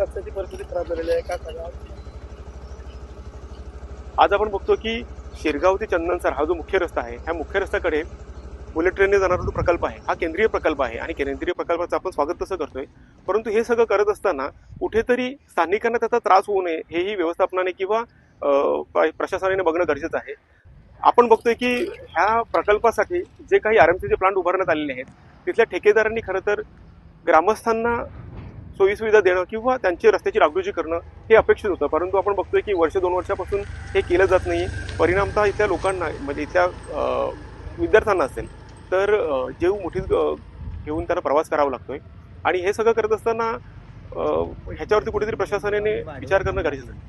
रस्त्याची परिस्थिती खराब झालेली आहे का सांगा? आज आपण बघतो की शिरगाव ते चंदनसर हा जो मुख्य रस्ता आहे, ह्या मुख्य रस्त्याकडे बुलेट ट्रेनने जाणारा जो प्रकल्प आहे हा केंद्रीय प्रकल्प आहे आणि केंद्रीय प्रकल्पाचं आपण स्वागत तसं करतोय. परंतु हे सगळं करत असताना कुठेतरी स्थानिकांना त्याचा त्रास होऊ नये हेही व्यवस्थापनाने किंवा प्रशासनाने बघणं गरजेचं आहे. आपण बघतोय की ह्या प्रकल्पासाठी जे काही आरएमसीचे प्लांट उभारण्यात आलेले आहेत तिथल्या ठेकेदारांनी खरं तर ग्रामस्थांना सोयीसुविधा देणं किंवा त्यांची रस्त्याची डागडुजी करणं हे अपेक्षित होतं. परंतु आपण बघतोय की वर्ष 2 वर्षापासून हे केलं जात नाही. परिणामतः इथल्या लोकांना म्हणजे इथल्या विद्यार्थ्यांना असेल तर जीव मुठीत घेऊन त्यांना प्रवास करावा लागतोय आणि हे सगळं करत असताना ह्याच्यावरती कुठेतरी प्रशासनाने विचार करणं गरजेचं आहे.